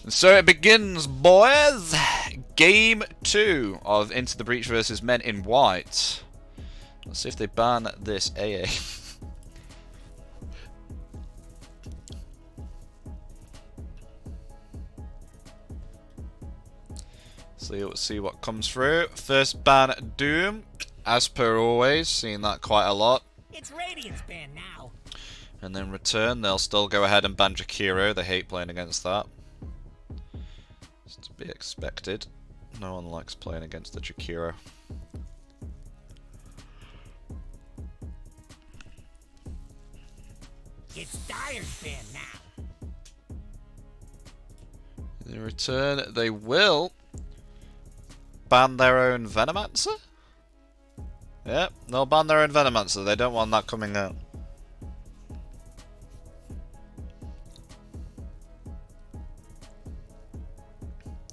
And so it begins, boys! Game 2 of Into the Breach versus MenInWhite. Let's see if they ban this AA. So let's see what comes through. First ban, Doom. As per always, seeing that quite a lot. It's Radiant's ban now. And then return, they'll still go ahead and ban Jakiro. They hate playing against that. It's to be expected. No one likes playing against the Jakiro. It's Dire's ban now. In return, they will ban their own Venomancer? Yep, they'll ban their own Venomancer. They don't want that coming out.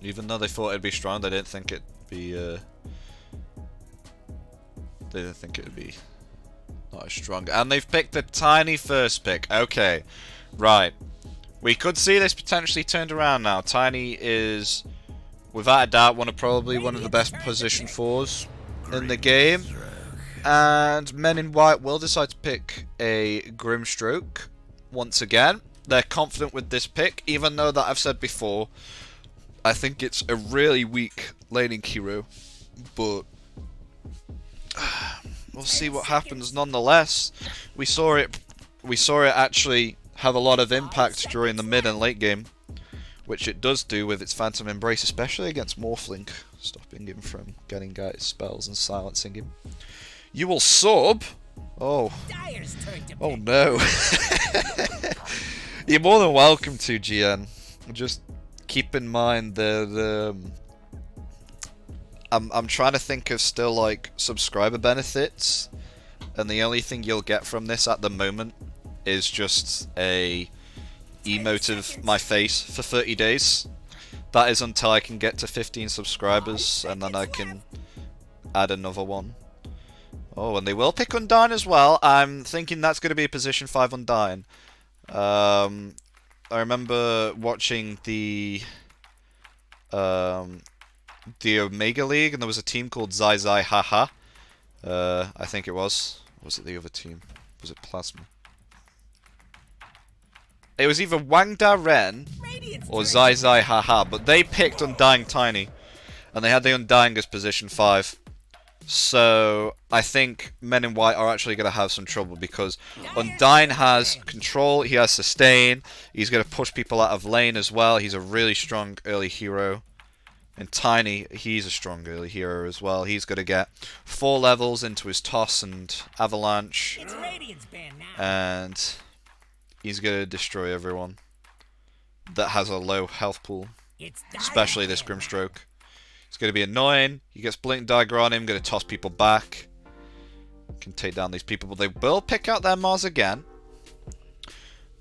Even though they thought it'd be strong, they didn't think it'd be. They didn't think it'd be not as strong. And they've picked a tiny first pick. Okay, right. We could see this potentially turned around now. Tiny is, without a doubt, probably one of the best position fours in the game. And MenInWhite will decide to pick a Grimstroke once again. They're confident with this pick, even though that I've said before, I think it's a really weak laning hero, but we'll see what happens nonetheless. We saw it actually have a lot of impact during the mid and late game, which it does do with its Phantom Embrace, especially against Morphling, stopping him from getting out his spells and silencing him. You will sub? Oh. Oh no. You're more than welcome to, GN. Just keep in mind that I'm trying to think of still like subscriber benefits, and the only thing you'll get from this at the moment is just a emote of my face for 30 days. That is until I can get to 15 subscribers, and then I can add another one. Oh, and they will pick Undyne as well. I'm thinking that's going to be a position 5 Undyne. I remember watching the Omega League, and there was a team called Zai Zai Haha. I think it was. Or was it the other team? Was it Plasma? It was either Wang Da Ren or Zai Zai Haha, but they picked Undying Tiny, and they had the Undying as position 5. So I think MenInWhite are actually going to have some trouble, because Undyne has control, he has sustain, he's going to push people out of lane as well. He's a really strong early hero. And Tiny, he's a strong early hero as well. He's going to get 4 levels into his Toss and Avalanche, and he's going to destroy everyone that has a low health pool, especially this Grimstroke. It's going to be annoying. He gets Blink Dagger on him, going to toss people back. Can take down these people, but they will pick out their Mars again.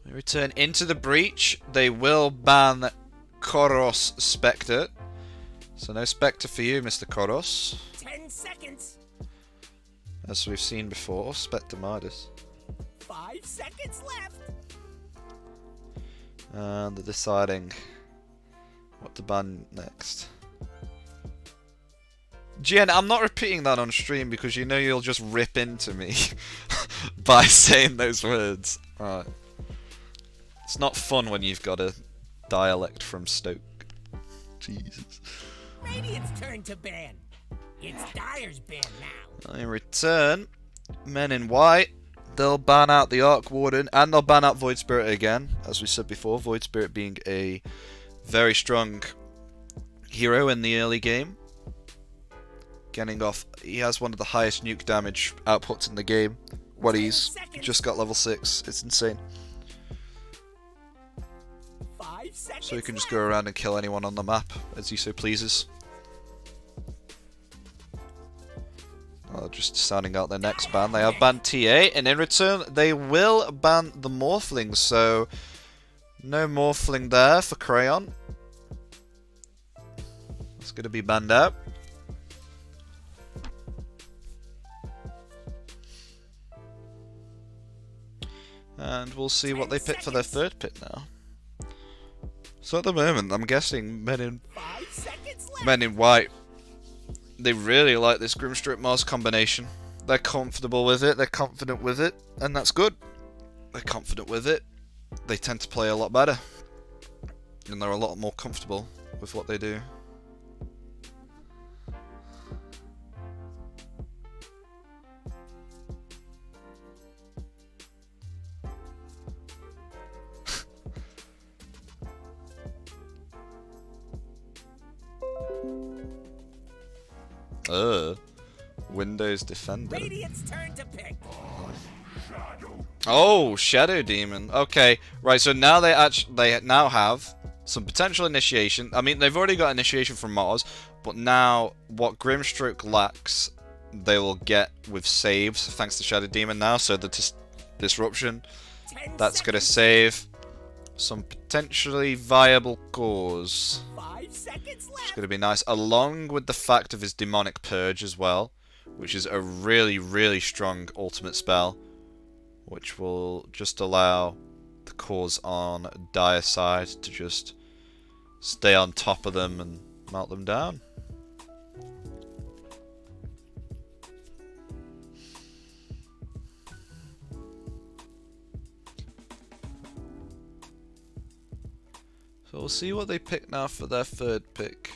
They return Into the Breach. They will ban Koros Spectre. So no Spectre for you, Mr. Koros. 10 seconds. As we've seen before, Spectre Midas. 5 seconds left. And they're deciding what to ban next. GN, I'm not repeating that on stream because you know you'll just rip into me by saying those words. Right. It's not fun when you've got a dialect from Stoke. Jesus. Radiant's turn to ban. It's Dire's ban now. In return, MenInWhite, they'll ban out the Arc Warden, and they'll ban out Void Spirit again, as we said before. Void Spirit being a very strong hero in the early game. Getting off, he has one of the highest nuke damage outputs in the game. What he's just got level 6, it's insane. 5 seconds So he can just go around and kill anyone on the map as he so pleases. Just sounding out their next ban. They have banned TA, and in return they will ban the Morphling. So no Morphling there for Crayon. It's going to be banned out. And we'll see what they pick for their third pick now. So at the moment, I'm guessing 5 seconds left. MenInWhite, they really like this Grimstroke Mars combination. They're comfortable with it, they're confident with it, and that's good. They're confident with it. They tend to play a lot better. And they're a lot more comfortable with what they do. Windows Defender. Radiant's turn to pick. Oh, Shadow Demon. Okay, right. So now they now have some potential initiation. I mean, they've already got initiation from Mars, but now what Grimstroke lacks, they will get with saves thanks to Shadow Demon now. So the disruption, that's gonna save some potentially viable cores. 5 seconds left. It's gonna be nice, along with the fact of his demonic purge as well, which is a really, really strong ultimate spell, which will just allow the cores on Dire side to just stay on top of them and melt them down. So we'll see what they pick now for their third pick.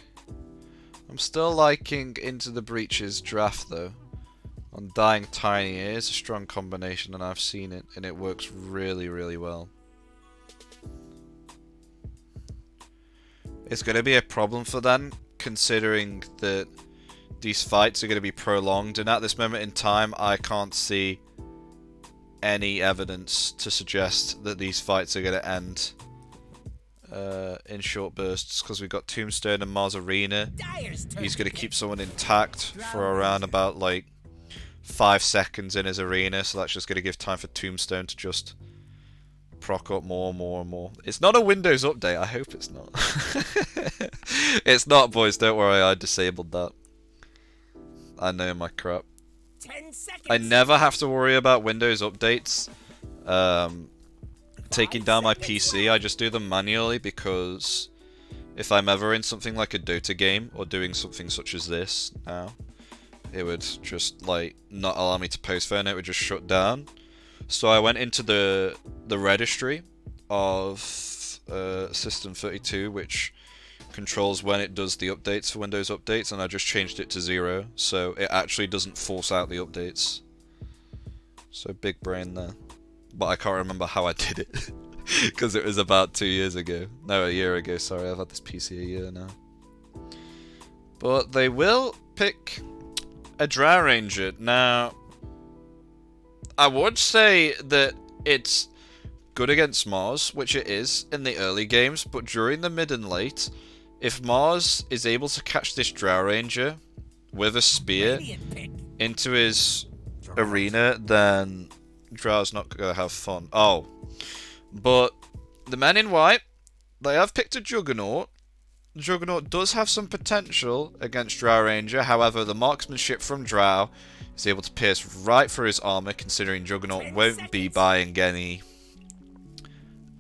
I'm still liking IntoTheBreach's draft though. Undying Tiny, it is a strong combination and I've seen it and it works really, really well. It's going to be a problem for them considering that these fights are going to be prolonged, and at this moment in time I can't see any evidence to suggest that these fights are going to end in short bursts, because we've got Tombstone and Mars Arena. He's going to keep someone intact for around about like 5 seconds in his arena, so that's just going to give time for Tombstone to just proc up more and more and more. It's not a Windows update, I hope it's not. It's not, boys, don't worry, I disabled that. I know my crap. 10 seconds. I never have to worry about Windows updates taking down my PC. I just do them manually, because if I'm ever in something like a Dota game or doing something such as this now, it would just like not allow me to post phone, it would just shut down. So I went into the registry of System 32, which controls when it does the updates for Windows updates, and I just changed it to 0, so it actually doesn't force out the updates. So big brain there. But I can't remember how I did it, because it was about 2 years ago. No, a year ago, sorry, I've had this PC a year now. But they will pick a Drow Ranger. Now, I would say that it's good against Mars, which it is in the early games, but during the mid and late, if Mars is able to catch this Drow Ranger with a spear into his arena, then Drow's not going to have fun. Oh, but the MenInWhite, they have picked a Juggernaut. Juggernaut does have some potential against Drow Ranger, however the marksmanship from Drow is able to pierce right through his armor, considering Juggernaut won't be buying any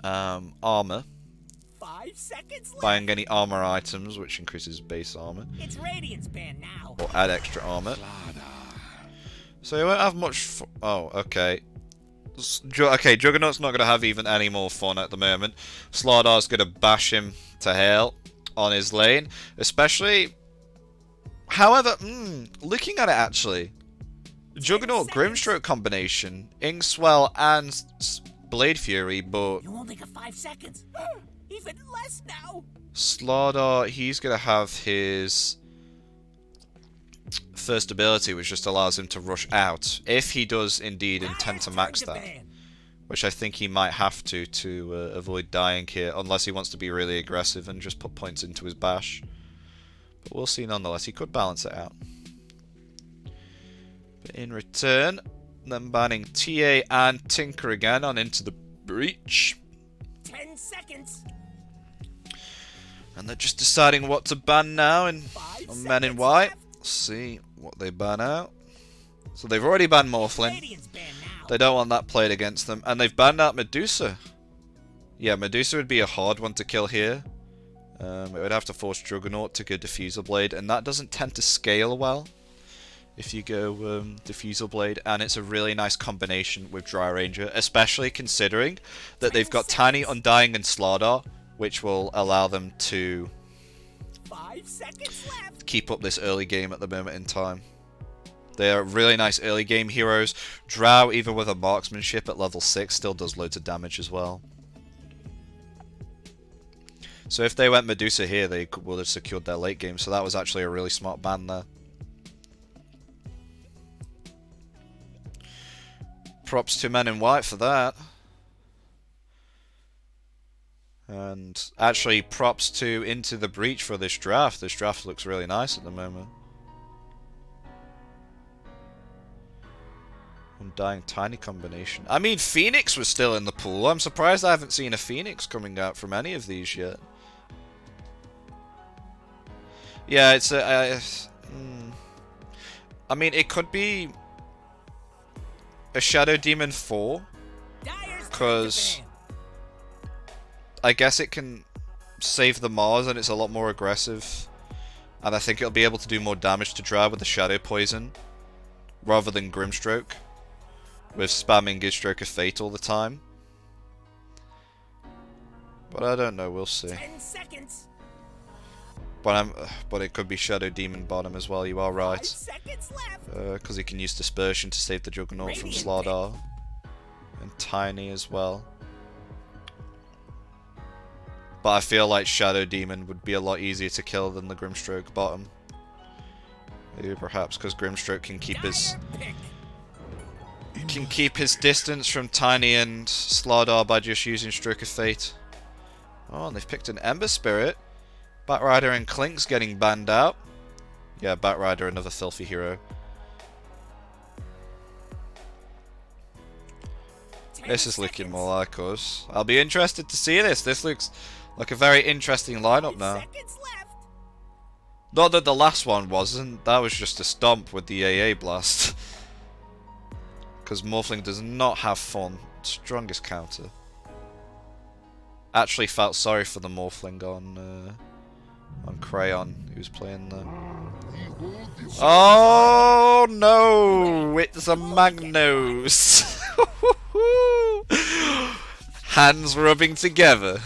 armor. 5 seconds left. Buying any armor items, which increases base armor. It's Radiant's ban now. Or add extra armor. So he won't have much oh, okay. Okay, Juggernaut's not going to have even any more fun at the moment. Slardar's going to bash him to hell on his lane. Especially, however, looking at it actually, Juggernaut Grimstroke combination, Inkswell and Blade Fury, but You only got 5 seconds. Even less now. Slardar, he's going to have his first ability, which just allows him to rush out, if he does indeed intend to max that, which I think he might have to avoid dying here, unless he wants to be really aggressive and just put points into his bash. But we'll see nonetheless, he could balance it out. But in return, them banning TA and Tinker again on IntoTheBreach. 10 seconds. And they're just deciding what to ban now on MenInWhite. left. Let's see what they ban out. So they've already banned Morphlin. Radiant's ban now. They don't want that played against them. And they've banned out Medusa. Yeah, Medusa would be a hard one to kill here. It would have to force Juggernaut to go Diffusal Blade, and that doesn't tend to scale well if you go Diffusal Blade, and it's a really nice combination with Dry Ranger, especially considering that they've got Tiny, Undying, and Slardar, which will allow them to 5 seconds left. keep up this early game at the moment in time. They're really nice early game heroes. Drow, even with a marksmanship at level 6, still does loads of damage as well. So if they went Medusa here, they would have secured their late game, so that was actually a really smart ban there. Props to MenInWhite for that. And actually props to IntoTheBreach for this draft. This draft looks really nice at the moment. Undying Tiny combination. I mean, Phoenix was still in the pool. I'm surprised I haven't seen a Phoenix coming out from any of these yet. Yeah, it's a... I mean, it could be a Shadow Demon 4. Because I guess it can save the Mars and it's a lot more aggressive. And I think it'll be able to do more damage to Drow with the Shadow Poison rather than Grimstroke, with spamming Gidstroke of Fate all the time. But I don't know, we'll see. 10 seconds. But it could be Shadow Demon bottom as well, you are right. 5 seconds left. Because he can use Dispersion to save the Juggernaut from Slardar. And Tiny as well. But I feel like Shadow Demon would be a lot easier to kill than the Grimstroke bottom. Maybe perhaps because Grimstroke can keep his distance from Tiny and Slardar by just using Stroke of Fate. Oh, and they've picked an Ember Spirit. Batrider and Klink's getting banned out. Yeah, Batrider, another filthy hero. This is looking more like us. I'll be interested to see this. This looks like a very interesting lineup now. Not that the last one wasn't. That was just a stomp with the AA blast. Because Morphling does not have fun. Strongest counter. Actually felt sorry for the Morphling on Crayon, who was playing the... Oh no! It's a Magnos! Hands rubbing together.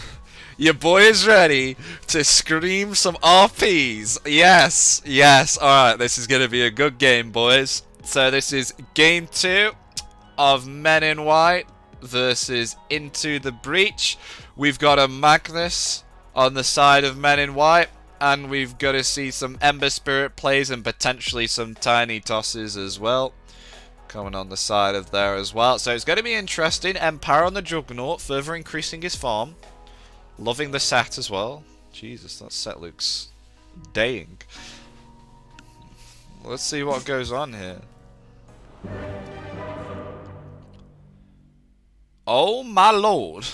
Your boy is ready to scream some RPs. Yes, yes. Alright, this is going to be a good game, boys. So this is game 2 of MenInWhite versus IntoTheBreach. We've got a Magnus on the side of MenInWhite, and we've got to see some Ember Spirit plays and potentially some Tiny tosses as well coming on the side of there as well. So it's going to be interesting. Empower on the Juggernaut, further increasing his farm. Loving the set as well. Jesus, that set looks daying. Let's see what goes on here. Oh my lord.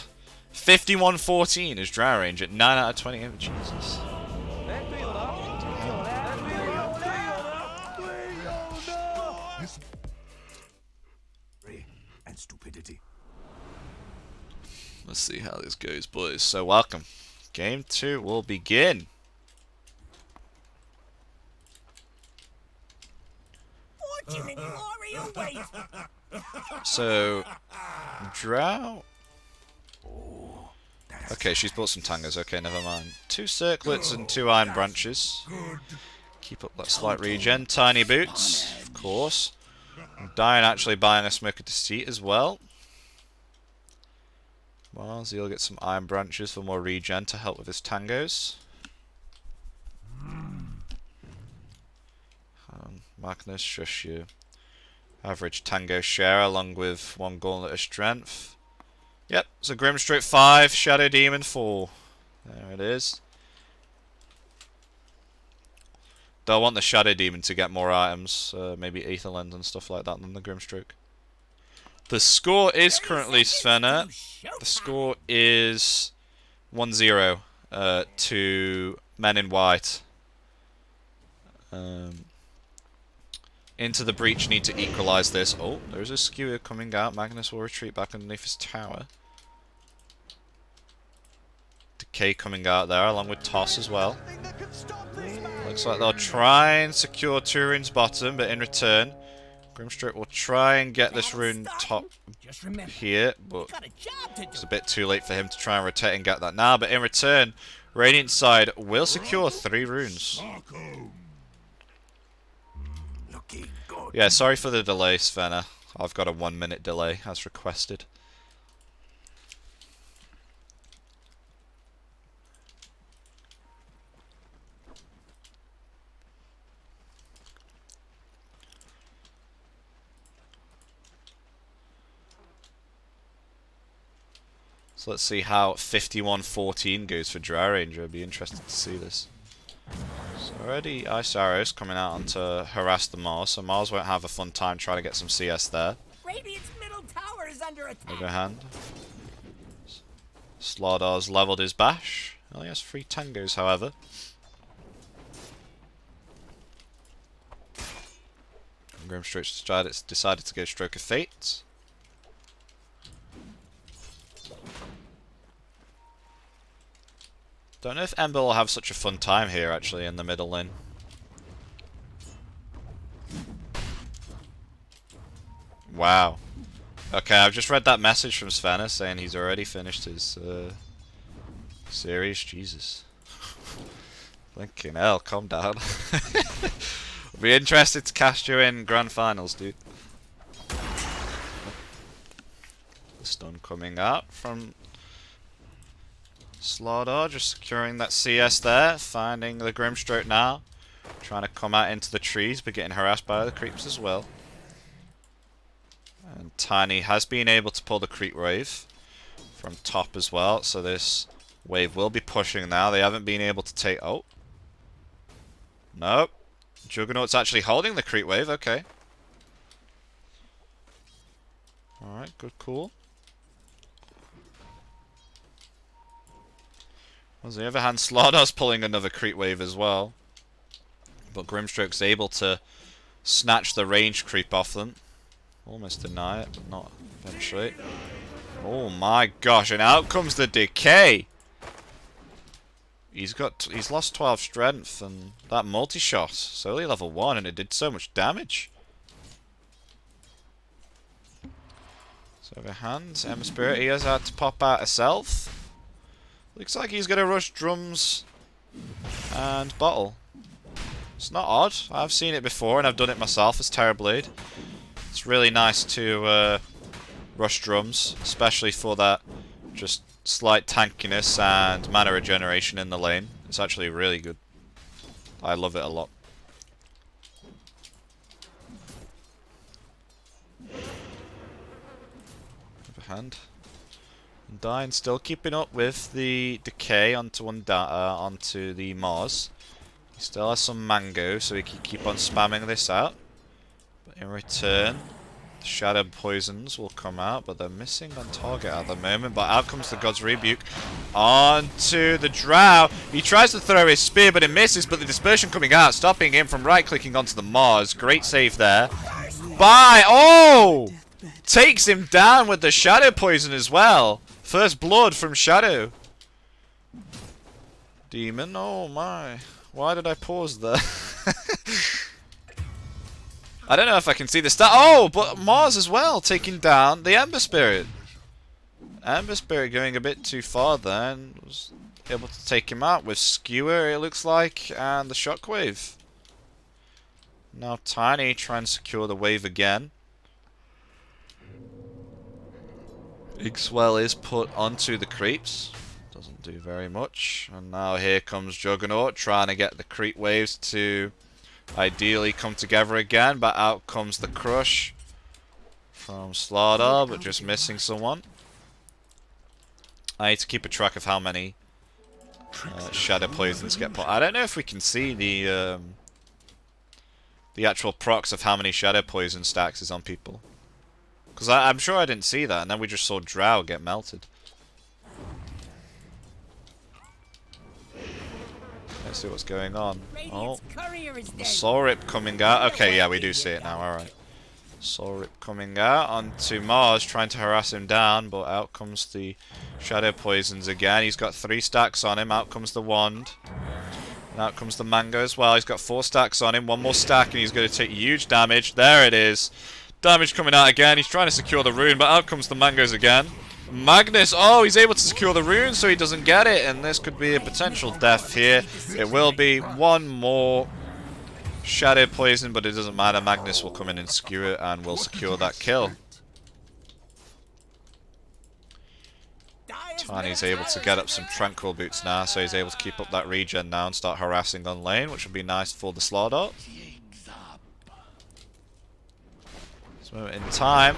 51-14 is Dry Range at 9 out of 20. Oh, Jesus. And stupidity. Let's see how this goes, boys. So welcome. Game 2 will begin. Fortune and glory await. So, Drow. Okay, she's bought some tangers. Okay, never mind. 2 circlets and 2 iron branches. Keep up that slight regen. Tiny boots, of course. Dying actually buying a Smoke of Deceit as well. Well, Zeal gets some iron branches for more regen to help with his tangos. Magnus, just your average tango share along with 1 gauntlet of strength. Yep, so Grimstroke 5, Shadow Demon 4. There it is. Though I want the Shadow Demon to get more items, maybe Aether Lens and stuff like that than the Grimstroke. The score is currently, Svena, the score is 1-0 to MenInWhite. IntoTheBreach need to equalise this. Oh, there's a skewer coming out. Magnus will retreat back underneath his tower. Decay coming out there, along with Toss as well. Looks like they'll try and secure 2 runes bottom, but in return, Grimstroke will try and get this rune top here, but it's a bit too late for him to try and rotate and get that now. But in return, Radiant side will secure 3 runes. Yeah, sorry for the delay, Svenna. I've got a 1-minute delay, as requested. So let's see how 51-14 goes for Dry Ranger. I'd be interested to see this. So already Ice Arrows coming out onto harass the Mars, so Mars won't have a fun time trying to get some CS there. Radiant's middle tower is under attack. Other hand, Slardar's leveled his bash. Only has 3 tangos, however. Grimstroke decided to go Stroke of Fate. Don't know if Ember will have such a fun time here, actually, in the middle lane. Wow. Okay, I've just read that message from Svenna saying he's already finished his series. Jesus. Fucking hell, calm down. I'll be interested to cast you in Grand Finals, dude. The stun coming out from Slardar, just securing that CS there, finding the Grimstroke now. Trying to come out into the trees, but getting harassed by the creeps as well. And Tiny has been able to pull the creep wave from top as well, so this wave will be pushing now. They haven't been able to take... Oh. Nope. Juggernaut's actually holding the creep wave, okay. Alright, good call. On the other hand, Slardar's pulling another creep wave as well. But Grimstroke's able to snatch the range creep off them. Almost deny it, but not eventually. Oh my gosh, and out comes the decay! He's lost 12 strength, and that multi-shot, it's only level 1, and it did so much damage. So other hand, Emma Spirit, he has had to pop out herself. Looks like he's going to rush drums and bottle. It's not odd. I've seen it before and I've done it myself as Terrorblade. It's really nice to rush drums, especially for that just slight tankiness and mana regeneration in the lane. It's actually really good. I love it a lot. Other hand. Undyne still keeping up with the decay onto the Mars. He still has some mango, so he can keep on spamming this out. But in return, the Shadow Poisons will come out, but they're missing on target at the moment. But out comes the God's Rebuke onto the Drow. He tries to throw his spear, but it misses. But the Dispersion coming out, stopping him from right-clicking onto the Mars. Great save there. Bye! Oh! Takes him down with the Shadow Poison as well. First blood from Shadow. Demon, oh my. Why did I pause there? I don't know if I can see the stat. Oh, but Mars as well, taking down the Ember Spirit. Ember Spirit going a bit too far there and was able to take him out with Skewer, it looks like, and the Shockwave. Now Tiny trying to secure the wave again. Igswell is put onto the creeps. Doesn't do very much. And now here comes Juggernaut trying to get the creep waves to ideally come together again. But out comes the crush from Slardar, but just missing someone. I need to keep a track of how many Shadow Poisons get put. I don't know if we can see the actual procs of how many Shadow Poison stacks is on people. Because I'm sure I didn't see that, and then we just saw Drow get melted. Let's see what's going on. Oh, the Soul Rip coming out. Okay, yeah, we do see it now, alright. Soul Rip coming out onto Mars, trying to harass him down, but out comes the Shadow Poisons again. He's got 3 stacks on him. Out comes the Wand. And out comes the Mango as well. He's got 4 stacks on him. 1 more stack and he's going to take huge damage. There it is. Damage coming out again. He's trying to secure the rune, but out comes the Mangoes again. Magnus, oh, he's able to secure the rune so he doesn't get it, and this could be a potential death here. It will be 1 more Shadow Poison, but it doesn't matter. Magnus will come in and skew it and will secure that kill. Tiny's able to get up some Tranquil Boots now, so he's able to keep up that regen now and start harassing on lane, which would be nice for the Slaughter. This moment in time.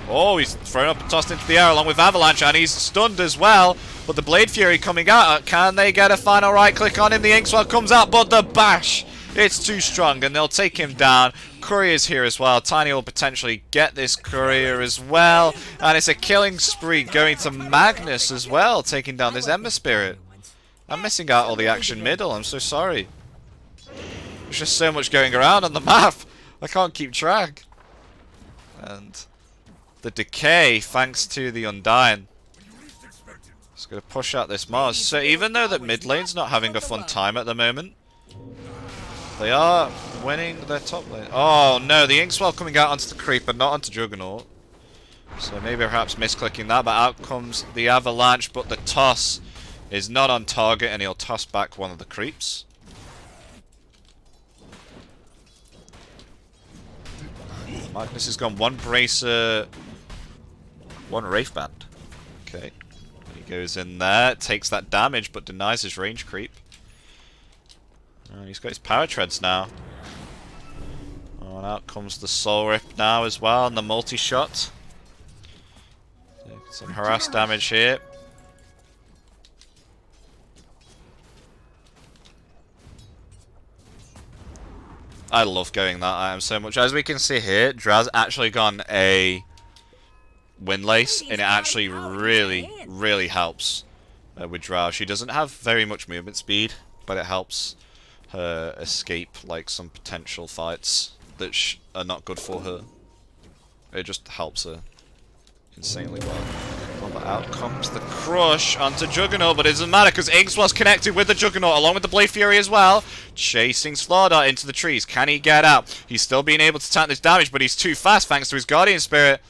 Oh, he's thrown up and tossed into the air along with Avalanche, and he's stunned as well. But the Blade Fury coming out. Can they get a final right click on him? The Inkswell comes out, but the bash! It's too strong, and they'll take him down. Courier's here as well. Tiny will potentially get this Courier as well. And it's a killing spree going to Magnus as well, taking down this Ember Spirit. I'm missing out all the action middle. I'm so sorry. There's just so much going around on the map. I can't keep track. And the decay, thanks to the Undying. Just going to push out this Mars. So even though that mid lane's not having a fun time at the moment, they are winning their top lane. Oh no, the Inkswell coming out onto the Creeper, not onto Juggernaut. So maybe perhaps misclicking that, but out comes the Avalanche, but the toss is not on target and he'll toss back one of the creeps. Magnus has gone 1 Bracer, 1 Wraith Band. Okay. He goes in there, takes that damage, but denies his range creep. And he's got his Power Treads now. Oh, and out comes the Soul Rip now as well, and the multi-shot. Some harass damage here. I love going that item so much. As we can see here, Draz actually gone a Windlace, and it actually really helps with Drow. She doesn't have very much movement speed, but it helps her escape like some potential fights that are not good for her. It just helps her insanely well. Oh, but out comes the crush onto Juggernaut, but it doesn't matter because Inkswell's connected with the Juggernaut along with the Blade Fury as well. Chasing Slaughter into the trees. Can he get out? He's still being able to tank this damage, but he's too fast thanks to his Guardian Spirit.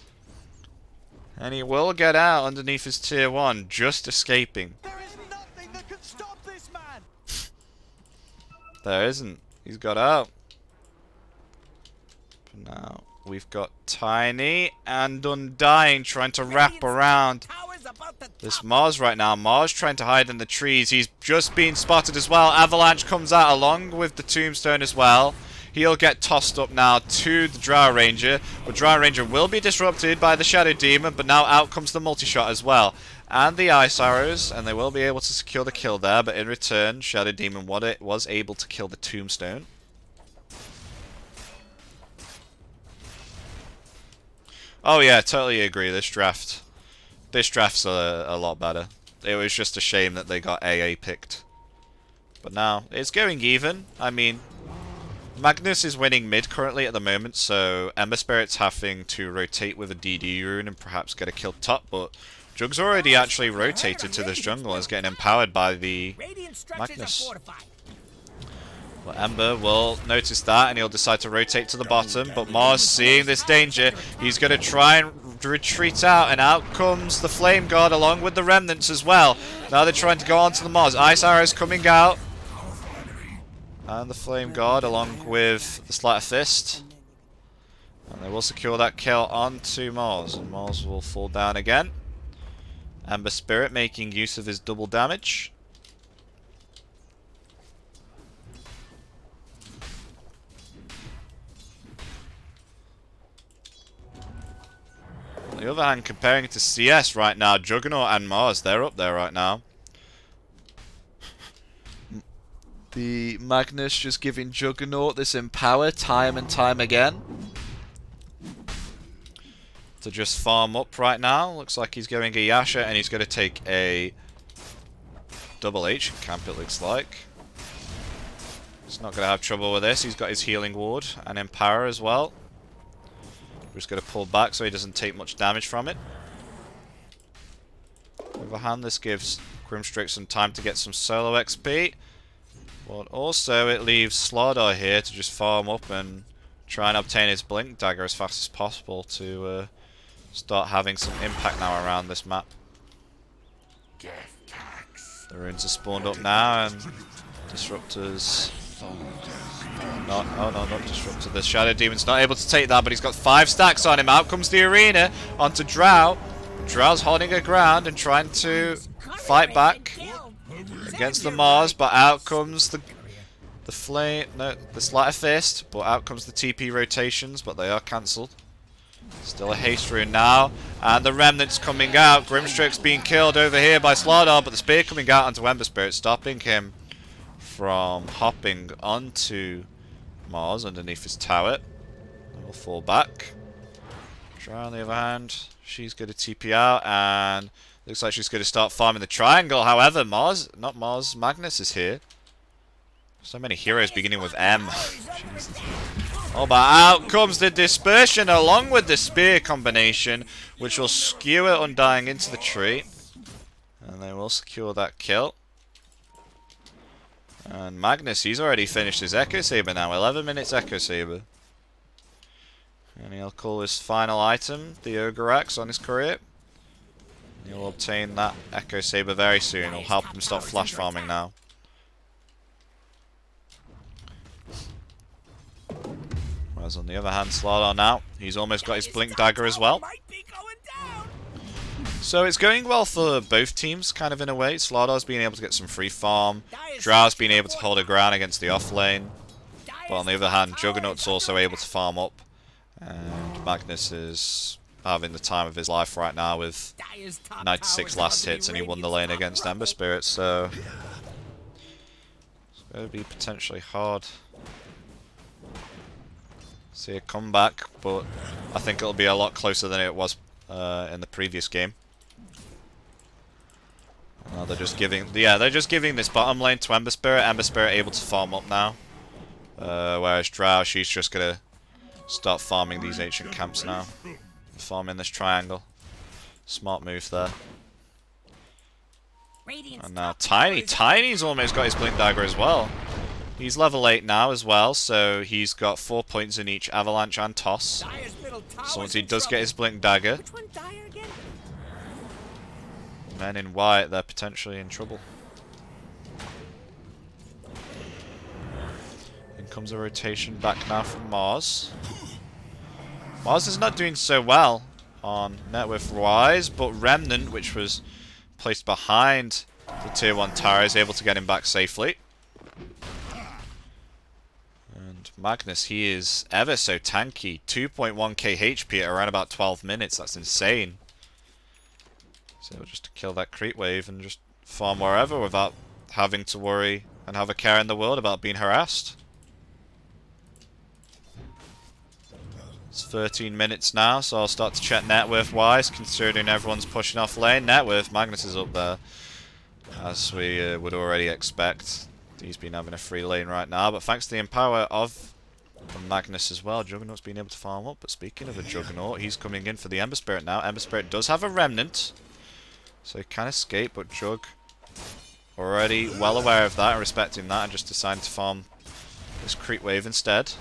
And he will get out underneath his tier 1, just escaping. There is nothing that can stop this man. There isn't. He's got out. But now we've got Tiny and Undying trying to wrap around this Mars right now. Mars trying to hide in the trees. He's just been spotted as well. Avalanche comes out along with the Tombstone as well. He'll get tossed up now to the Drow Ranger. But Drow Ranger will be disrupted by the Shadow Demon. But now out comes the multi-shot as well. And the Ice Arrows. And they will be able to secure the kill there. But in return, Shadow Demon was able to kill the Tombstone. Oh yeah, totally agree. This draft's a lot better. It was just a shame that they got AA picked. But now, it's going even. I mean, Magnus is winning mid currently at the moment, so Ember Spirit's having to rotate with a DD rune and perhaps get a kill top, but Jug's already actually rotated to this jungle and is getting empowered by the Magnus. Well, Ember will notice that and he'll decide to rotate to the bottom, but Mars, seeing this danger, he's going to try and retreat out, and out comes the Flame God along with the Remnants as well. Now they're trying to go onto the Mars. Ice Arrows coming out. And the Flame God along with the Sleight of Fist. And they will secure that kill onto Mars, and Mars will fall down again. Ember Spirit making use of his double damage. On the other hand, comparing it to CS right now, Juggernaut and Mars, they're up there right now. The Magnus just giving Juggernaut this empower time and time again. To just farm up right now. Looks like he's going a Yasha and he's going to take a double H camp, it looks like. He's not going to have trouble with this. He's got his healing ward and empower as well. We're just going to pull back so he doesn't take much damage from it. On the other hand, this gives Grimstrix some time to get some solo XP. But also it leaves Slardar here to just farm up and try and obtain his Blink Dagger as fast as possible to start having some impact now around this map. The runes are spawned up now and Disruptor's not Disruptor. The Shadow Demon's not able to take that, but he's got 5 stacks on him. Out comes the arena onto Drow. Drow's holding her ground and trying to fight back against the Mars, but out comes the flame, no, the Slight of Fist, but out comes the TP rotations, but they are cancelled. Still a haste rune now, and the Remnant's coming out. Grimstrix being killed over here by Slardar, but the spear coming out onto Ember Spirit, stopping him from hopping onto Mars underneath his tower. They will fall back. Drow on the other hand, she's going to TP out, and looks like she's going to start farming the triangle. However, Magnus is here. So many heroes beginning with M. Jesus. Oh, but out comes the dispersion along with the spear combination, which will skewer Undying into the tree. And they will secure that kill. And Magnus, he's already finished his Echo Saber now. 11 minutes Echo Saber. And he'll call his final item, the Ogre Axe, on his career. He'll obtain that Echo Saber very soon. It'll help him stop flash farming now. Whereas on the other hand, Slardar now, he's almost got his Blink Dagger as well. So it's going well for both teams, kind of in a way. Slardar's been able to get some free farm. Drow's been able to hold her ground against the offlane. But on the other hand, Juggernaut's also able to farm up. And Magnus is having the time of his life right now with 96 last hits, and he won the lane against Ember Spirit, so it's going to be potentially hard. See a comeback, but I think it'll be a lot closer than it was in the previous game. They're just giving, they're just giving this bottom lane to Ember Spirit. Ember Spirit able to farm up now, whereas Drow, she's just gonna start farming these ancient camps now, farming this triangle. Smart move there. And now Tiny's almost got his Blink Dagger as well. He's level 8 now as well, so he's got 4 points in each Avalanche and Toss. So once he does get his Blink Dagger, MenInWhite, they're potentially in trouble. In comes a rotation back now from Mars. Mars is not doing so well on net worth wise, but Remnant, which was placed behind the tier 1 tower, is able to get him back safely. And Magnus, he is ever so tanky. 2.1k HP at around about 12 minutes. That's insane. So just to kill that creep wave and just farm wherever without having to worry and have a care in the world about being harassed. It's 13 minutes now, so I'll start to check net worth wise, considering everyone's pushing off lane. Net worth, Magnus is up there, as we would already expect. He's been having a free lane right now, but thanks to the empower of Magnus as well, Juggernaut's been able to farm up. But speaking of a Juggernaut, he's coming in for the Ember Spirit now. Ember Spirit does have a Remnant, so he can escape, but Jug already well aware of that and respecting that, and just decided to farm this creep wave instead.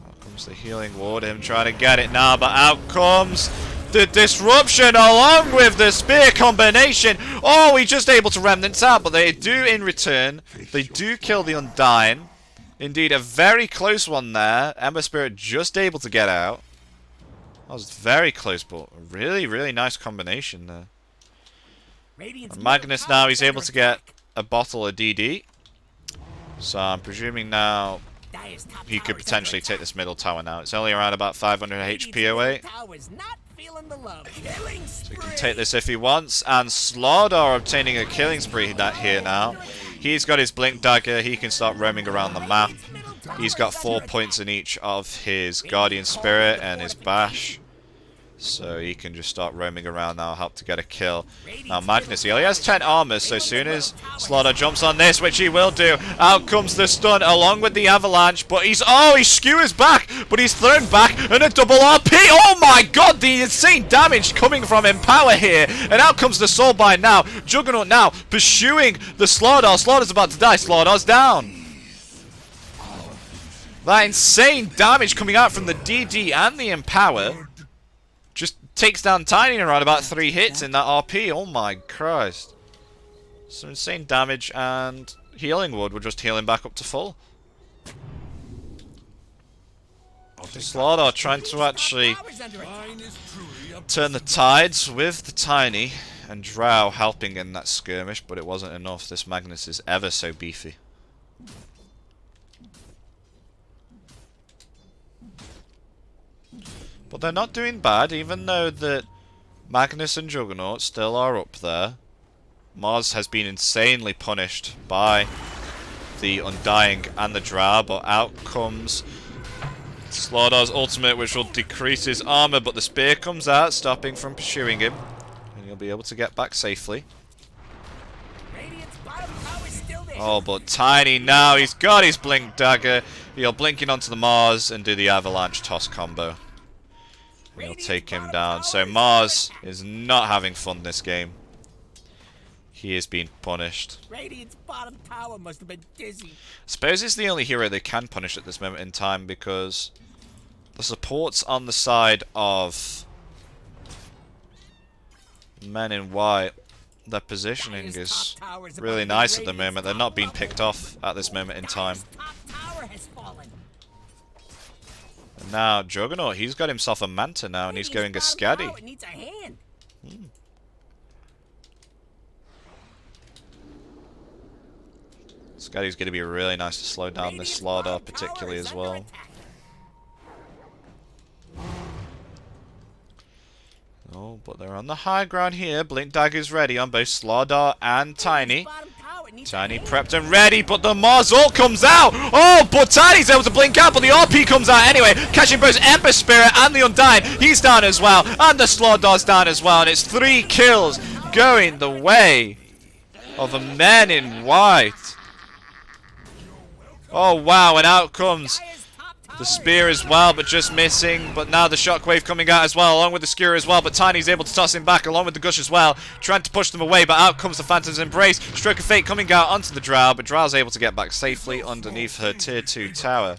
Out comes the healing ward, him trying to get it now, but out comes the disruption along with the spear combination. Oh, he's just able to Remnants out, but they do in return. They do kill the Undying. Indeed, a very close one there. Ember Spirit just able to get out. That was very close, but a really, really nice combination there. And Magnus now, he's able to get a bottle of DD. So I'm presuming now he could potentially take this middle tower now. It's only around about 500 HP away. So he can take this if he wants. And Slardar obtaining a killing spree here now. He's got his Blink Dagger. He can start roaming around the map. He's got 4 points in each of his Guardian Spirit and his Bash. So he can just start roaming around now, help to get a kill. Now Magnus, he only has 10 armor, so as soon as Slaughter jumps on this, which he will do, out comes the stun along with the avalanche, but he skewers back, but he's thrown back, and a double RP. Oh my god, the insane damage coming from Empower here, and out comes the Soulbind now. Juggernaut now pursuing the Slaughter. Slaughter's about to die, Slaughter's down. That insane damage coming out from the DD and the Empower just takes down Tiny in around about 3 hits in that RP. Oh my Christ. Some insane damage, and Healing Ward will just heal him back up to full. Slaughter trying to actually turn the tides with the Tiny, and Drow helping in that skirmish, but it wasn't enough. This Magnus is ever so beefy. But they're not doing bad, even though that Magnus and Juggernaut still are up there. Mars has been insanely punished by the Undying and the Drow, but out comes Slaughter's ultimate, which will decrease his armor, but the spear comes out, stopping from pursuing him, and he'll be able to get back safely. Oh, but Tiny now, he's got his Blink Dagger. He'll blink in onto the Mars and do the Avalanche toss combo. He'll take him down. So Mars is not having fun this game. He is being punished. Radiant's bottom tower must have been dizzy. I suppose it's the only hero they can punish at this moment in time, because the supports on the side of MenInWhite, their positioning is really nice at the moment. They're not being picked off at this moment in time. And now Juggernaut, he's got himself a Manta now, and he's going a Skadi. Skadi's going to be really nice to slow down this Slaughter particularly as well. Oh, but they're on the high ground here. Blink Dagger's ready on both Slaughter and Tiny. Tiny prepped and ready, but the Mars ult comes out! Oh, but Tiny's able to blink out, but the RP comes out anyway, catching both Ember Spirit and the Undying. He's down as well, and the Slaughter's down as well, and it's 3 kills going the way of a MenInWhite. Oh wow, and out comes the spear as well, but just missing. But now the shockwave coming out as well, along with the skewer as well. But Tiny's able to toss him back, along with the gush as well, trying to push them away. But out comes the Phantom's Embrace. Stroke of Fate coming out onto the Drow, but Drow's able to get back safely underneath her tier 2 tower.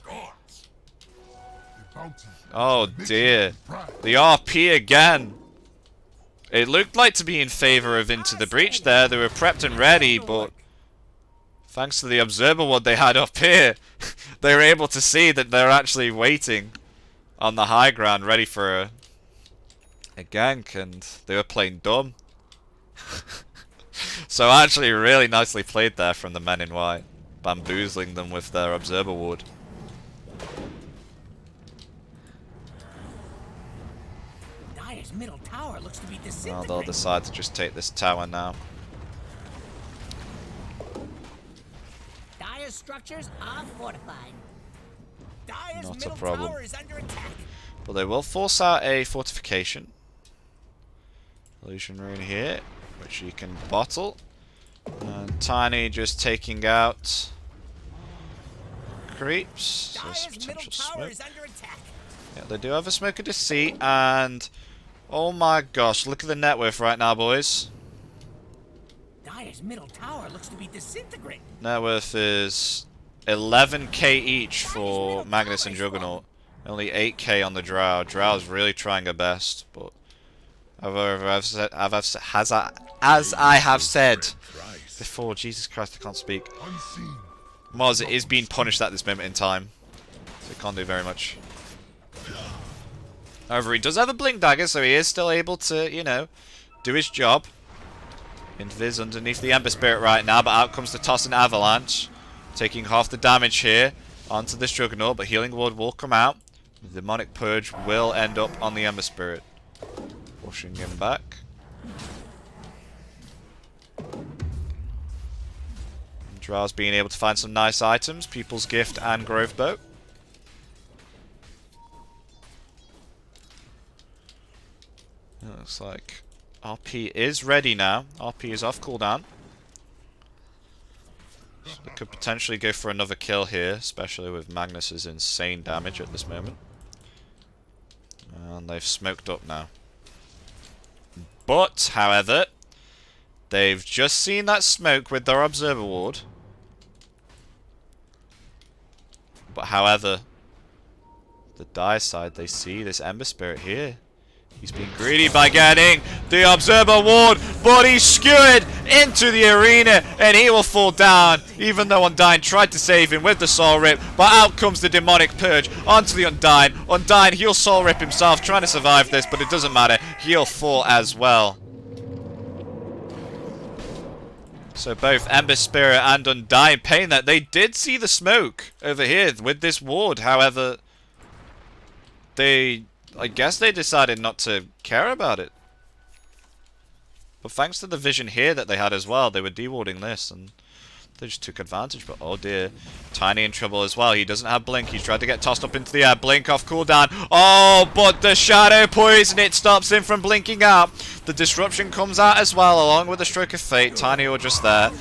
Oh dear, the RP again. It looked like to be in favor of IntoTheBreach there. They were prepped and ready, but thanks to the observer ward they had up here, they were able to see that they're actually waiting on the high ground, ready for a gank, and they were playing dumb. So actually really nicely played there from the MenInWhite, bamboozling them with their observer ward. Dire's middle tower looks to be disintegrating. Now they'll decide to just take this tower now. Dire's structures are fortified. Dire's Not a middle problem. tower is under attack. But they will force out a fortification. Illusion Rune here, which you can bottle. And Tiny just taking out creeps. So there's Dire's middle potential tower smoke. is under attack. Yeah, they do have a Smoke of Deceit, and oh my gosh, look at the net worth right now, boys. Dire's middle tower looks to be disintegrating. Net worth is 11k each for Magnus and Juggernaut. Only 8k on the Drow. Drow's really trying her best, but as I have said before, Jesus Christ, I can't speak. Mars is being punished at this moment in time, so he can't do very much. However, he does have a Blink Dagger, so he is still able to, you know, do his job. Invis underneath the Ember Spirit right now, but out comes the Toss and Avalanche, taking half the damage here onto this Juggernaut, but Healing Ward will come out. The Demonic Purge will end up on the Ember Spirit, pushing him back. Drow's being able to find some nice items, People's Gift and Grove Boat. Looks like RP is ready now. RP is off cooldown. So they could potentially go for another kill here, especially with Magnus's insane damage at this moment. And they've smoked up now. But, however, they've just seen that smoke with their observer ward. But however, the dire side, they see this Ember Spirit here. He's been greedy by getting the Observer Ward, but he's skewered into the arena, and he will fall down, even though Undyne tried to save him with the Soul Rip, but out comes the Demonic Purge onto the Undyne. Undyne, he'll Soul Rip himself, trying to survive this, but it doesn't matter. He'll fall as well. So both Ember Spirit and Undyne paying that. They did see the smoke over here with this ward, however, I guess they decided not to care about it. But thanks to the vision here that they had as well, they were dewarding this and they just took advantage. But oh dear, Tiny in trouble as well. He doesn't have Blink. He's tried to get tossed up into the air. Blink off cooldown. Oh, but the Shadow Poison, it stops him from blinking out. The Disruption comes out as well, along with the Stroke of Fate. Tiny will just there.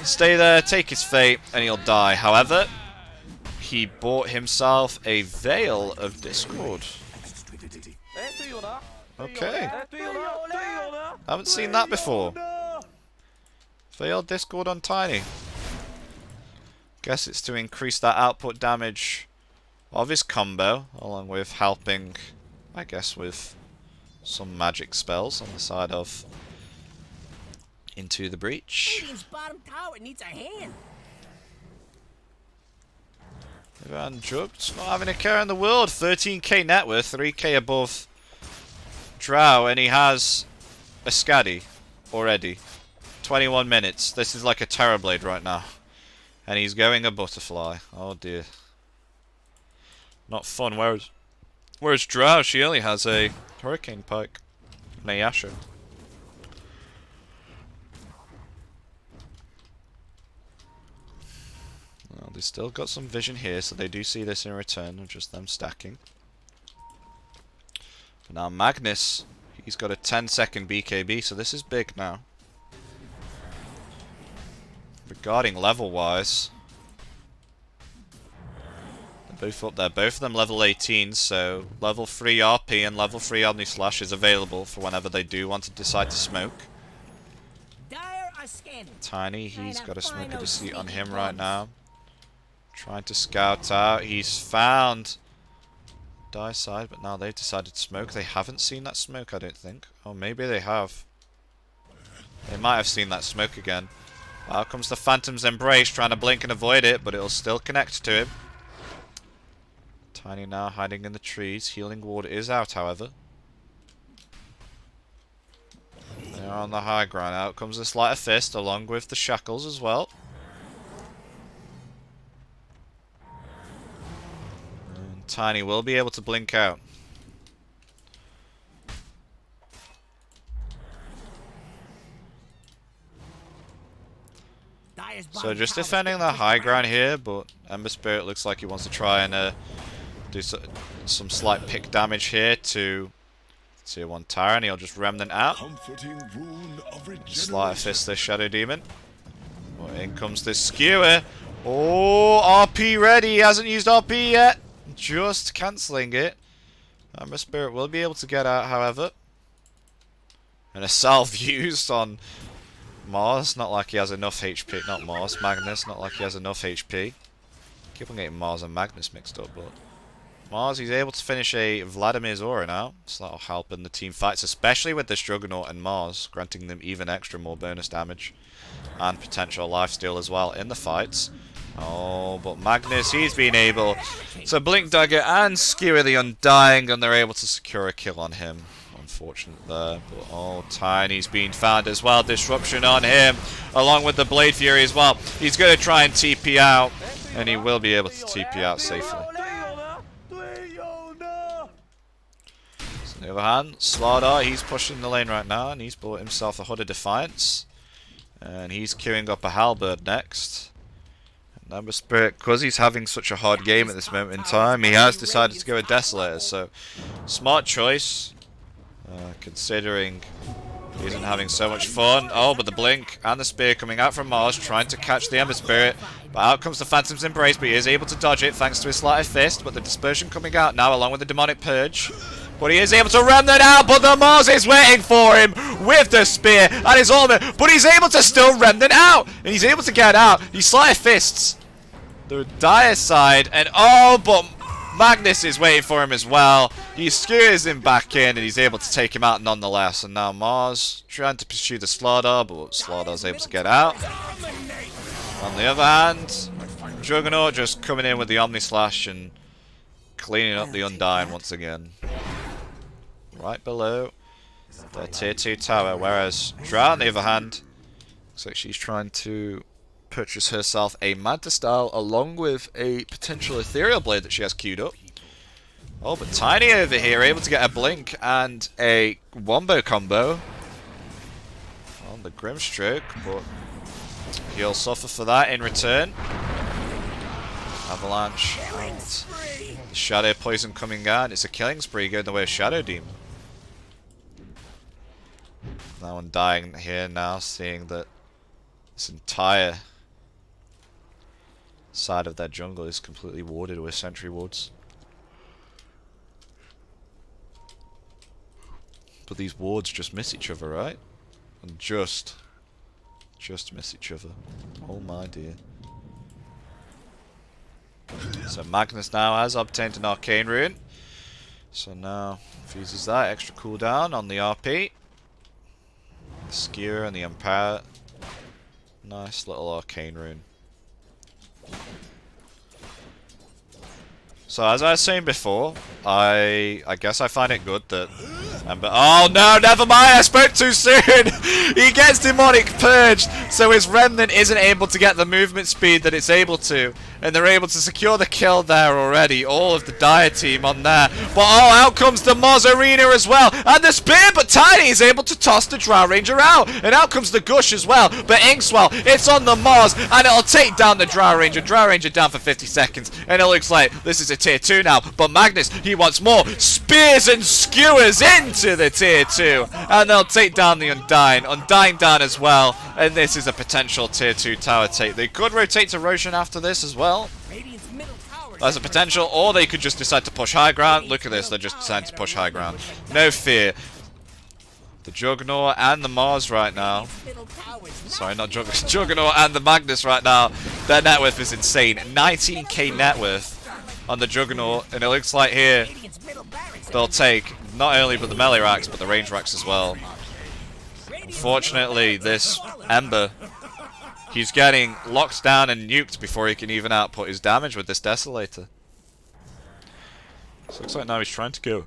Stay there, take his fate, and he'll die. However, he bought himself a Veil of Discord. Okay. Haven't seen that before. Veiled Discord on Tiny. Guess it's to increase that output damage of his combo, along with helping, I guess, with some magic spells on the side of IntoTheBreach. Radiant's bottom tower needs a hand. Van Drugged, not having a care in the world. 13k net worth, 3k above Drow, and he has a Skadi already. 21 minutes. This is like a Terrorblade right now. And he's going a Butterfly. Oh dear. Not fun. Whereas Drow, she only has a Hurricane Pike and a Yasha. Well, they still got some vision here, so they do see this in return of just them stacking. But now Magnus, he's got a 10-second BKB, so this is big now. Regarding level-wise, they're both up there. Both of them level 18, so level 3 RP and level 3 Omnislash is available for whenever they do want to decide to smoke. Tiny, he's got a Smoker Deceit on him right now. Trying to scout out. He's found Die side, but now they've decided to smoke. They haven't seen that smoke, I don't think. Oh, maybe they have. They might have seen that smoke again. Out comes the Phantom's Embrace, trying to blink and avoid it, but it'll still connect to him. Tiny now hiding in the trees. Healing Ward is out, however. They're on the high ground. Out comes the Sleight of Fist, along with the Shackles as well. And Tiny will be able to blink out. So just defending the high ground here, but Ember Spirit looks like he wants to try and do some slight pick damage here to Tier 1 tower, and he'll just Remnant out. Sleight of Fist this Shadow Demon. Well, in comes this Skewer. Oh, RP ready. He hasn't used RP yet. Just cancelling it. Ember Spirit will be able to get out, however. And a salve used on Mars, not like he has enough HP. Not Mars, Magnus, not like he has enough HP. Keep on getting Mars and Magnus mixed up, but Mars, he's able to finish a Vladimir's Aura now, so that'll help in the team fights, especially with this Juggernaut and Mars, granting them even extra more bonus damage and potential lifesteal as well in the fights. Oh, but Magnus, he's been able to Blink Dagger and Skewer the Undying, and they're able to secure a kill on him. Unfortunate there, but oh, Tiny's been found as well. Disruption on him, along with the Blade Fury as well. He's going to try and TP out, and he will be able to TP out safely. So on the other hand, Slardar, he's pushing the lane right now, and he's bought himself a Hood of Defiance. And he's queuing up a Halberd next. And Ember Spirit, because he's having such a hard game at this moment in time, he has decided to go with Desolator, so smart choice. Considering he isn't having so much fun. Oh, but the blink and the spear coming out from Mars, trying to catch the Ember Spirit. But out comes the Phantom's Embrace, but he is able to dodge it thanks to his Sleight of Fist. But the Dispersion coming out now along with the Demonic Purge. But he is able to remnant out, but the Mars is waiting for him with the spear and his ultimate. But he's able to still remnant out, and he's able to get out. He Sleight of Fists the Dire side, and oh, but Magnus is waiting for him as well. He skewers him back in, and he's able to take him out nonetheless. And now Mars trying to pursue the Slardar, but Slardar's able to get out. On the other hand, Juggernaut just coming in with the Omni Slash and cleaning up the Undying once again. Right below their tier 2 tower, whereas Drow on the other hand, looks like she's trying to purchase herself a Manta Style along with a potential Ethereal Blade that she has queued up. Oh, but Tiny over here able to get a Blink and a Wombo combo on the Grimstroke, but he'll suffer for that in return. Avalanche and the Shadow Poison coming out. It's a killing spree going the way of Shadow Demon. Now Undying here now, seeing that this entire side of their jungle is completely warded with sentry wards. But these wards just miss each other, right? And just miss each other. Oh my dear. So Magnus now has obtained an Arcane Rune. So now fuses that extra cooldown on the RP. The Skewer and the Empower. Nice little Arcane Rune. So as I was saying before, I guess I find it good that Ember... Oh no, never mind, I spoke too soon! He gets Demonic Purged, so his Remnant isn't able to get the movement speed that it's able to. And they're able to secure the kill there already, all of the Dire team on there. But oh, out comes the Moz Arena as well, and the Spear, but Tiny is able to toss the Drow Ranger out. And out comes the Gush as well, but Inkswell, it's on the Moz, and it'll take down the Drow Ranger. Drow Ranger down for 50 seconds, and it looks like this is a tier 2 now. But Magnus, he wants more. Spears and skewers into the tier 2, and they'll take down the Undying. Undying down as well, and this is a potential tier 2 tower take. They could rotate to Roshan after this as well. There's a potential, or they could just decide to push high ground. Look at this, they're just deciding to push high ground. No fear. The Juggernaut and the Mars right now. Sorry, not Juggernaut and the Magnus right now. Their net worth is insane. 19k net worth on the Juggernaut, and it looks like here they'll take not only but the melee racks, but the range racks as well. Unfortunately, this Ember, he's getting locked down and nuked before he can even output his damage with this Desolator. So looks like now he's trying to go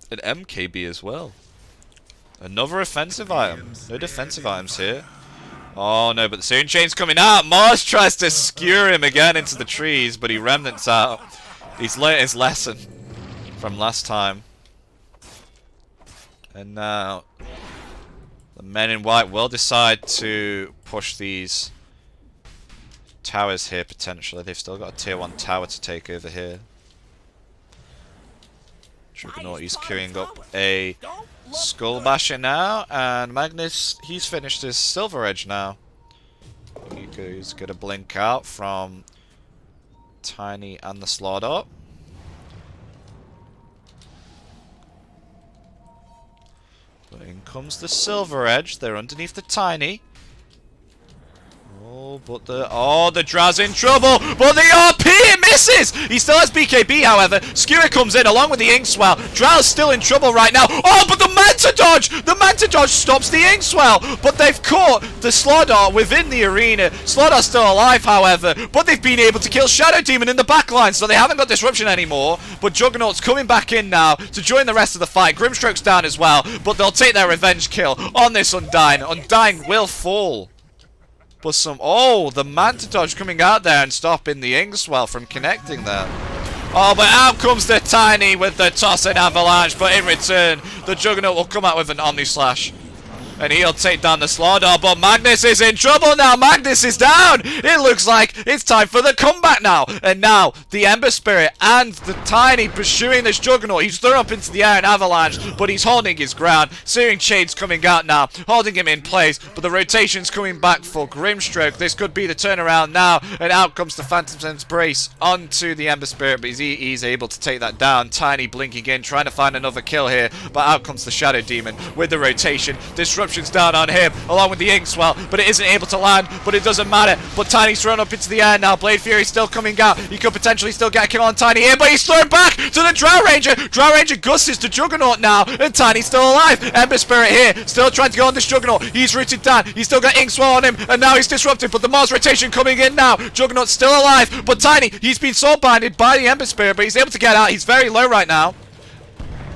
an MKB as well. Another offensive item. No defensive items here. Oh no, but the Searing Chain's coming out. Mars tries to skewer him again into the trees, but he remnants out. He's learnt his lesson from last time. And now the MenInWhite will decide to push these towers here potentially. They've still got a tier 1 tower to take over here. Juggernaut, he's queuing up a Skull Basher now, and Magnus, he's finished his Silver Edge now. He's gonna blink out from Tiny and the Slardar. But in comes the Silver Edge. They're underneath the Tiny. Oh, but the Drow's in trouble, but the RP misses! He still has BKB, however. Skewer comes in along with the Inkswell. Drow's still in trouble right now. Oh, but the Manta Dodge! The Manta Dodge stops the Inkswell, but they've caught the Slardar within the arena. Slardar's still alive, however, but they've been able to kill Shadow Demon in the backline, so they haven't got Disruption anymore. But Juggernaut's coming back in now to join the rest of the fight. Grimstroke's down as well, but they'll take their revenge kill on this Undying. Undying will fall. But oh, the Manta Dodge coming out there and stopping the Inkswell from connecting there. Oh, but out comes the Tiny with the toss and avalanche, but in return, the Juggernaut will come out with an Omni Slash. And he'll take down the Slaughter, but Magnus is in trouble now. Magnus is down. It looks like it's time for the comeback now. And now the Ember Spirit and the Tiny pursuing this Juggernaut. He's thrown up into the air in avalanche, but he's holding his ground. Searing Chains coming out now, holding him in place, but the rotation's coming back for Grimstroke. This could be the turnaround now, and out comes the Phantom's Embrace onto the Ember Spirit, but he's able to take that down. Tiny blinking in, trying to find another kill here, but out comes the Shadow Demon with the rotation. Disruption's down on him, along with the Inkswell, but it isn't able to land, but it doesn't matter. But Tiny's thrown up into the air now. Blade Fury still coming out. He could potentially still get a kill on Tiny here, but he's thrown back to the Drow Ranger. Drow Ranger gusses to Juggernaut now, and Tiny's still alive. Ember Spirit here, still trying to go on this Juggernaut. He's rooted down. He's still got Inkswell on him, and now he's disrupted, but the Mars rotation coming in now. Juggernaut's still alive, but Tiny, he's been soul binded by the Ember Spirit, but he's able to get out. He's very low right now.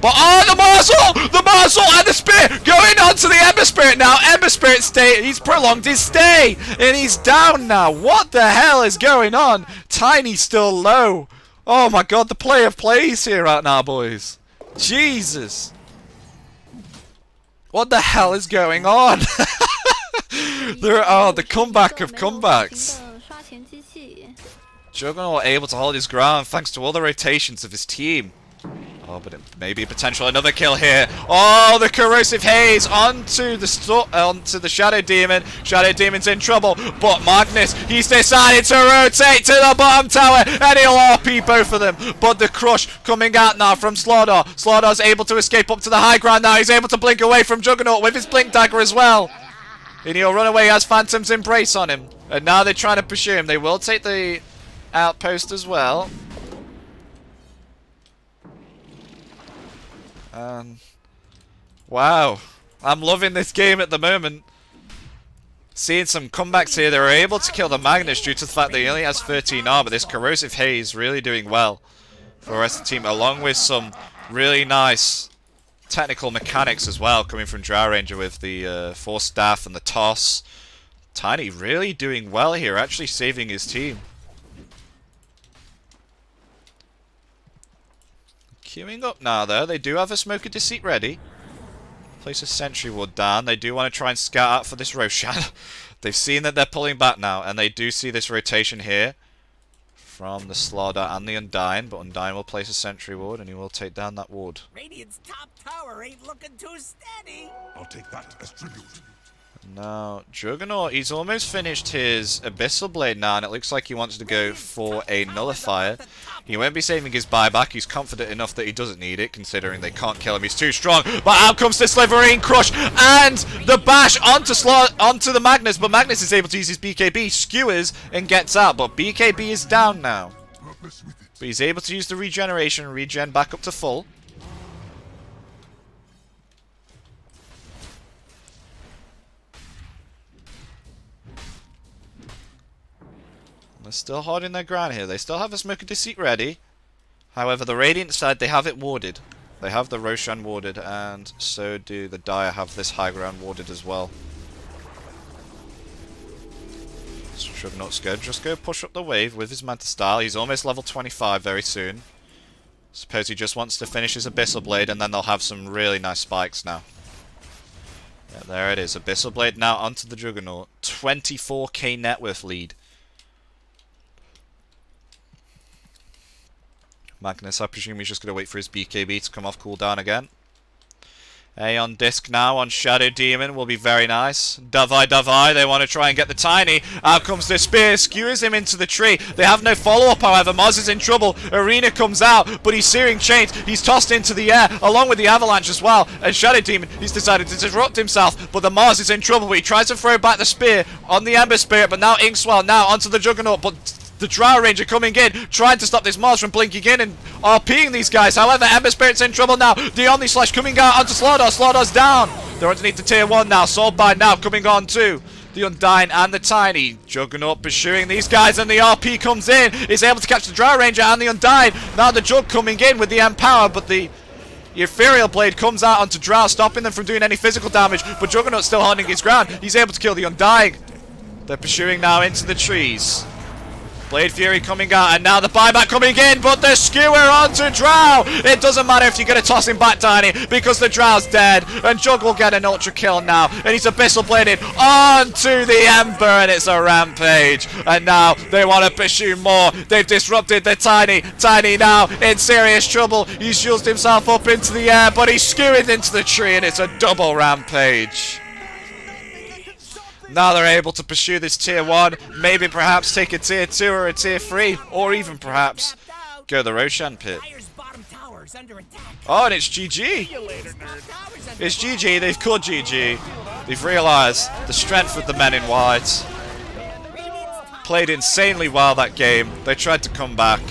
But oh, the Marsal and the Spear going on to the Ember Spirit now. Ember Spirit he's prolonged his stay, and he's down now. What the hell is going on? Tiny's still low. Oh my god, the play of plays here right now, boys. Jesus. What the hell is going on? The comeback of comebacks. Juggernaut able to hold his ground thanks to all the rotations of his team. Oh, but it may be a potential another kill here. Oh, the Corrosive Haze onto the Shadow Demon. Shadow Demon's in trouble, but Magnus, he's decided to rotate to the bottom tower, and he'll RP both of them. But the Crush coming out now from Slaughter. Slaughter's able to escape up to the high ground now. He's able to blink away from Juggernaut with his Blink Dagger as well. And he'll run away as Phantom's Embrace on him. And now they're trying to pursue him. They will take the outpost as well. Wow, I'm loving this game at the moment. Seeing some comebacks here. They were able to kill the Magnus due to the fact that he only has 13R, but this Corrosive Haze really doing well for the rest of the team, along with some really nice technical mechanics as well, coming from Drow Ranger with the Force Staff and the Toss. Tiny really doing well here, actually saving his team. Queuing up now, though. They do have a Smoke of Deceit ready. Place a Sentry Ward down. They do want to try and scout out for this Roshan. They've seen that they're pulling back now, and they do see this rotation here from the Slaughter and the Undying, but Undying will place a Sentry Ward, and he will take down that ward. Radiant's top tower ain't looking too steady. I'll take that as tribute. Now, Juggernaut, he's almost finished his Abyssal Blade now, and it looks like he wants to go for a Nullifier. He won't be saving his buyback. He's confident enough that he doesn't need it, considering they can't kill him. He's too strong. But out comes the Slitherine Crush and the bash onto the Magnus. But Magnus is able to use his BKB, skewers, and gets out. But BKB is down now. But he's able to use the regeneration and regen back up to full. They're still holding their ground here. They still have a Smoke of Deceit ready. However, the Radiant side, they have it warded. They have the Roshan warded, and so do the Dire have this high ground warded as well. Juggernaut's good. Just go push up the wave with his Manta Style. He's almost level 25 very soon. Suppose he just wants to finish his Abyssal Blade, and then they'll have some really nice spikes now. Yeah, there it is. Abyssal Blade now onto the Juggernaut. 24k net worth lead. Magnus, I presume he's just going to wait for his BKB to come off cooldown again. A on disc now on Shadow Demon will be very nice. Davai, they want to try and get the Tiny. Out comes the Spear, skewers him into the tree. They have no follow-up, however. Mars is in trouble. Arena comes out, but he's Searing Chains. He's tossed into the air, along with the Avalanche as well. And Shadow Demon, he's decided to disrupt himself, but the Mars is in trouble. But he tries to throw back the Spear on the Ember Spirit, but now Inkswell now onto the Juggernaut, but the Drow Ranger coming in, trying to stop this Mars from blinking in and RPing these guys. However, Ember Spirit's in trouble now. The Omni Slash coming out onto Slaughter. Slaughter's down. They're underneath the tier 1 now. Soulbind now coming on too. The Undying and the Tiny. Juggernaut pursuing these guys, and the RP comes in. Is able to catch the Drow Ranger and the Undying. Now the Jug coming in with the Empower, but the Ethereal Blade comes out onto Drow, stopping them from doing any physical damage. But Juggernaut's still holding his ground. He's able to kill the Undying. They're pursuing now into the trees. Blade Fury coming out, and now the buyback coming in, but the skewer onto Drow! It doesn't matter if you're going to toss him back, Tiny, because the Drow's dead, and Jug will get an ultra kill now, and he's Abyssal Bladed onto the Ember, and it's a rampage, and now they want to pursue more. They've disrupted the Tiny. Tiny now in serious trouble. He's shields himself up into the air, but he's skewed into the tree, and it's a double rampage. Now they're able to pursue this tier 1, maybe perhaps take a tier 2 or a tier 3, or even perhaps go the Roshan pit. Dire's bottom tower's under attack. Oh, and it's GG. It's GG, they've called GG. They've realised the strength of the men in white. Played insanely well that game. They tried to come back.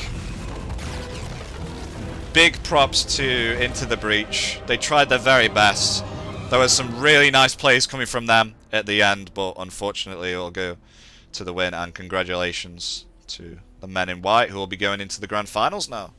Big props to IntoTheBreach. They tried their very best. There was some really nice plays coming from them at the end, but unfortunately it will go to the win, and congratulations to the men in white, who will be going into the grand finals now.